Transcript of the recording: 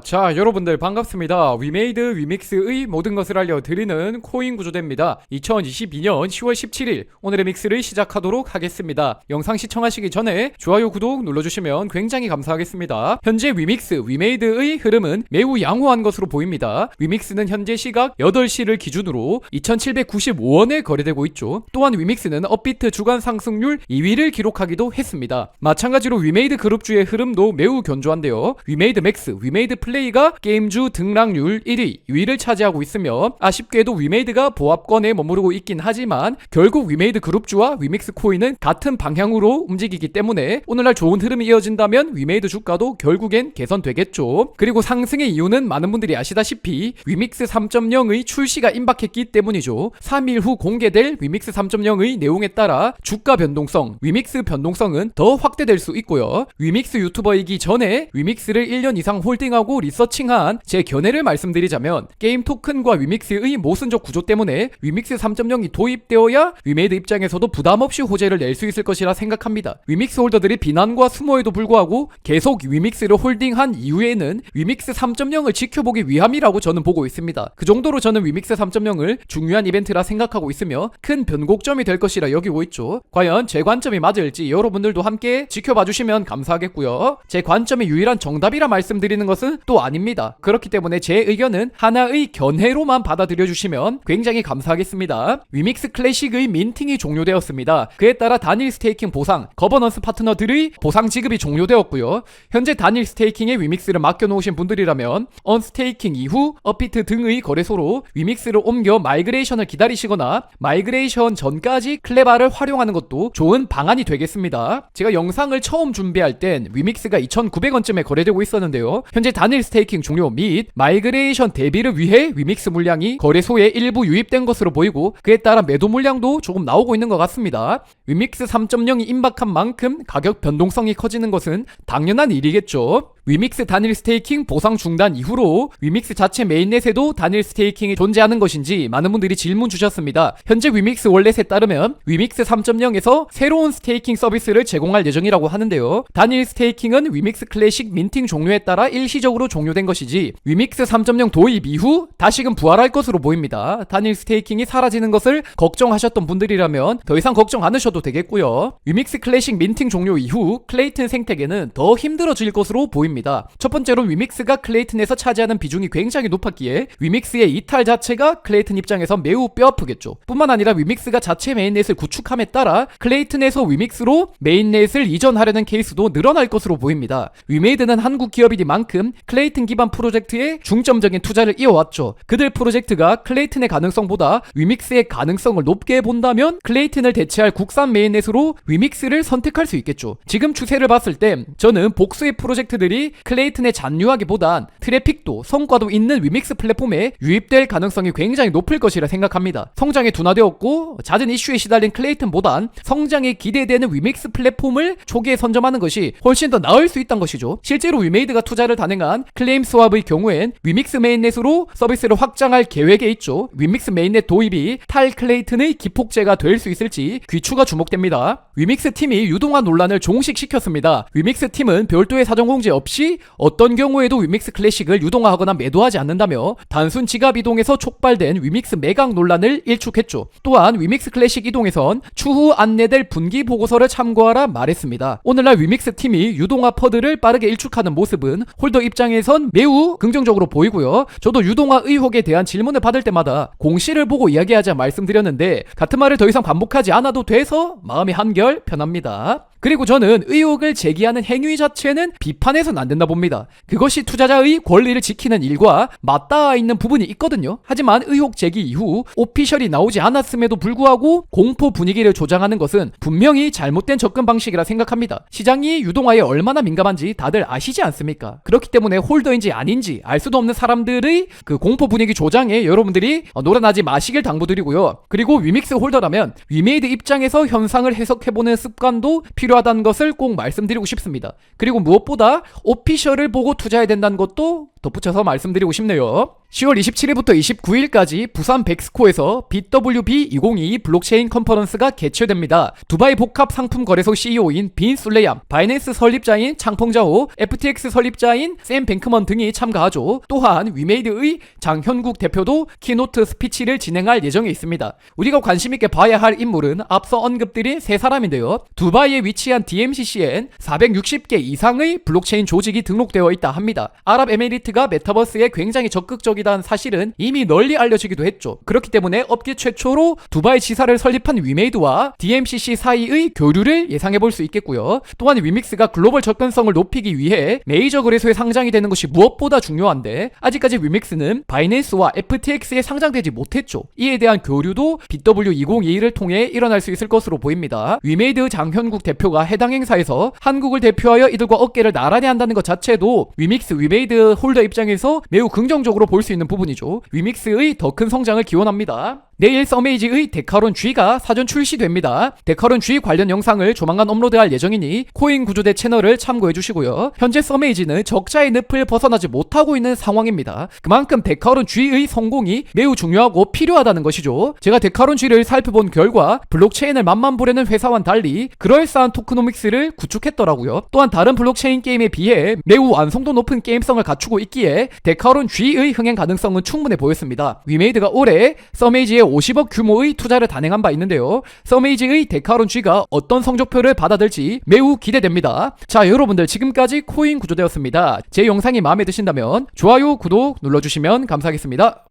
자, 여러분들 반갑습니다. 위메이드 위믹스의 모든 것을 알려드리는 코인 구조대입니다. 2022년 10월 17일 오늘의 믹스를 시작하도록 하겠습니다. 영상 시청하시기 전에 좋아요, 구독 눌러주시면 굉장히 감사하겠습니다. 현재 위믹스, 위메이드의 흐름은 매우 양호한 것으로 보입니다. 위믹스는 현재 시각 8시를 기준으로 2795원에 거래되고 있죠. 또한 위믹스는 업비트 주간 상승률 2위를 기록하기도 했습니다. 마찬가지로 위메이드 그룹주의 흐름도 매우 견조한데요. 위메이드 맥스, 위메이드 플레이가 게임주 등락률 1위, 2위를 차지하고 있으며 아쉽게도 위메이드가 보합권에 머무르고 있긴 하지만 결국 위메이드 그룹주와 위믹스 코인은 같은 방향으로 움직이기 때문에 오늘날 좋은 흐름이 이어진다면 위메이드 주가도 결국엔 개선되겠죠. 그리고 상승의 이유는 많은 분들이 아시다시피 위믹스 3.0의 출시가 임박했기 때문이죠. 3일 후 공개될 위믹스 3.0의 내용에 따라 주가 변동성, 위믹스 변동성은 더 확대될 수 있고요. 위믹스 유튜버이기 전에 위믹스를 1년 이상 홀딩하고 리서칭한 제 견해를 말씀드리자면 게임 토큰과 위믹스의 모순적 구조 때문에 위믹스 3.0이 도입되어야 위메이드 입장에서도 부담없이 호재를 낼 수 있을 것이라 생각합니다. 위믹스 홀더들이 비난과 수모에도 불구하고 계속 위믹스를 홀딩한 이유에는 위믹스 3.0을 지켜보기 위함이라고 저는 보고 있습니다. 그 정도로 저는 위믹스 3.0을 중요한 이벤트라 생각하고 있으며 큰 변곡점이 될 것이라 여기고 있죠. 과연 제 관점이 맞을지 여러분들도 함께 지켜봐 주시면 감사하겠고요. 제 관점이 유일한 정답이라 말씀드리는 것은 또 아닙니다. 그렇기 때문에 제 의견은 하나의 견해로만 받아들여 주시면 굉장히 감사하겠습니다. 위믹스 클래식의 민팅이 종료되었습니다. 그에 따라 단일 스테이킹 보상, 거버넌스 파트너들의 보상 지급이 종료되었고요. 현재 단일 스테이킹에 위믹스를 맡겨놓으신 분들이라면 언스테이킹 이후 업비트 등의 거래소로 위믹스를 옮겨 마이그레이션을 기다리시거나 마이그레이션 전까지 클레바를 활용하는 것도 좋은 방안이 되겠습니다. 제가 영상을 처음 준비할 땐 위믹스가 2,900원쯤에 거래되고 있었는데요. 현재 단일 스테이킹 종료 및 마이그레이션 대비를 위해 위믹스 물량이 거래소에 일부 유입된 것으로 보이고 그에 따라 매도 물량도 조금 나오고 있는 것 같습니다. 위믹스 3.0이 임박한 만큼 가격 변동성이 커지는 것은 당연한 일이겠죠. 위믹스 단일 스테이킹 보상 중단 이후로 위믹스 자체 메인넷에도 단일 스테이킹이 존재하는 것인지 많은 분들이 질문 주셨습니다. 현재 위믹스 월렛에 따르면 위믹스 3.0에서 새로운 스테이킹 서비스를 제공할 예정이라고 하는데요. 단일 스테이킹은 위믹스 클래식 민팅 종료에 따라 일시적으로 종료된 것이지 위믹스 3.0 도입 이후 다시금 부활할 것으로 보입니다. 단일 스테이킹이 사라지는 것을 걱정하셨던 분들이라면 더 이상 걱정 않으셔도 되겠고요. 위믹스 클래식 민팅 종료 이후 클레이튼 생태계는 더 힘들어질 것으로 보입니다. 첫 번째로 위믹스가 클레이튼에서 차지하는 비중이 굉장히 높았기에 위믹스의 이탈 자체가 클레이튼 입장에서 매우 뼈아프겠죠. 뿐만 아니라 위믹스가 자체 메인넷을 구축함에 따라 클레이튼에서 위믹스로 메인넷을 이전하려는 케이스도 늘어날 것으로 보입니다. 위메이드는 한국 기업이니만큼 클레이튼 기반 프로젝트에 중점적인 투자를 이어왔죠. 그들 프로젝트가 클레이튼의 가능성보다 위믹스의 가능성을 높게 본다면 클레이튼을 대체할 국산 메인넷으로 위믹스를 선택할 수 있겠죠. 지금 추세를 봤을 때 저는 복수의 프로젝트들이 클레이튼에 잔류하기보단 트래픽도 성과도 있는 위믹스 플랫폼에 유입될 가능성이 굉장히 높을 것이라 생각합니다. 성장에 둔화되었고 잦은 이슈에 시달린 클레이튼보단 성장에 기대되는 위믹스 플랫폼을 초기에 선점하는 것이 훨씬 더 나을 수 있다는 것이죠. 실제로 위메이드가 투자를 단행한 클레임 스왑의 경우엔 위믹스 메인넷으로 서비스를 확장할 계획에 있죠. 위믹스 메인넷 도입이 탈 클레이튼의 기폭제가 될 수 있을지 귀추가 주목됩니다. 위믹스 팀이 유동화 논란을 종식시켰습니다. 위믹스 팀은 별도의 사전 공지 없이 어떤 경우에도 위믹스 클래식을 유동화하거나 매도하지 않는다며 단순 지갑 이동에서 촉발된 위믹스 매각 논란을 일축했죠. 또한 위믹스 클래식 이동에선 추후 안내될 분기 보고서를 참고하라 말했습니다. 오늘날 위믹스 팀이 유동화 퍼드를 빠르게 일축하는 모습은 홀더 입장에선 매우 긍정적으로 보이고요. 저도 유동화 의혹에 대한 질문을 받을 때마다 공시를 보고 이야기하자 말씀드렸는데 같은 말을 더 이상 반복하지 않아도 돼서 마음이 한결 편합니다. 그리고 저는 의혹을 제기하는 행위 자체는 비판해서는 안 된다 봅니다. 그것이 투자자의 권리를 지키는 일과 맞닿아 있는 부분이 있거든요. 하지만 의혹 제기 이후 오피셜이 나오지 않았음에도 불구하고 공포 분위기를 조장하는 것은 분명히 잘못된 접근 방식이라 생각합니다. 시장이 유동화에 얼마나 민감한지 다들 아시지 않습니까? 그렇기 때문에 홀더인지 아닌지 알 수도 없는 사람들의 그 공포 분위기 조장에 여러분들이 놀아나지 마시길 당부드리고요. 그리고 위믹스 홀더라면 위메이드 입장에서 현상을 해석해보는 습관도 필요하다는 것을 꼭 말씀드리고 싶습니다. 그리고 무엇보다 오피셜을 보고 투자해야 된다는 것도 덧붙여서 말씀드리고 싶네요. 10월 27일부터 29일까지 부산 백스코에서 BWB2022 블록체인 컨퍼런스가 개최됩니다. 두바이 복합 상품 거래소 CEO인 빈 술레얌, 바이낸스 설립자인 창펑자오, FTX 설립자인 샘 뱅크먼 등이 참가하죠. 또한 위메이드의 장현국 대표도 키노트 스피치를 진행할 예정에 있습니다. 우리가 관심있게 봐야 할 인물은 앞서 언급드린 세 사람인데요. 두바이에 위치한 DMCC엔 460개 이상의 블록체인 조직이 등록되어 있다 합니다. 아랍에미리트가 메타버스에 굉장히 적극적이다는 사실은 이미 널리 알려지기도 했죠. 그렇기 때문에 업계 최초로 두바이 지사를 설립한 위메이드와 DMCC 사이의 교류를 예상해볼 수 있겠고요. 또한 위믹스가 글로벌 접근성을 높이기 위해 메이저 거래소에 상장이 되는 것이 무엇보다 중요한데 아직까지 위믹스는 바이낸스와 FTX에 상장되지 못했죠. 이에 대한 교류도 BW2022를 통해 일어날 수 있을 것으로 보입니다. 위메이드 장현국 대표가 해당 행사에서 한국을 대표하여 이들과 어깨를 나란히 한다는 것 자체도 위메이드 홀더 입장에서 매우 긍정적으로 볼 수 있는 부분이죠. 위믹스의 더 큰 성장을 기원합니다. 내일 서메이지의 데카론 G가 사전 출시됩니다. 데카론 G 관련 영상을 조만간 업로드할 예정이니 코인 구조대 채널을 참고해 주시고요. 현재 서메이지는 적자의 늪을 벗어나지 못하고 있는 상황입니다. 그만큼 데카론 G의 성공이 매우 중요하고 필요하다는 것이죠. 제가 데카론 G를 살펴본 결과 블록체인을 맛만 보려는 회사와는 달리 그럴싸한 토크노믹스를 구축했더라고요. 또한 다른 블록체인 게임에 비해 매우 완성도 높은 게임성을 갖추고 있기에 데카론 G의 흥행 가능성은 충분해 보였습니다. 위메이드가 올해 서메이지의 50억 규모의 투자를 단행한 바 있는데요. 서메이지의 데카론 G가 어떤 성적표를 받아들지 매우 기대됩니다. 자, 여러분들 지금까지 코인 구조되었습니다. 제 영상이 마음에 드신다면 좋아요, 구독 눌러주시면 감사하겠습니다.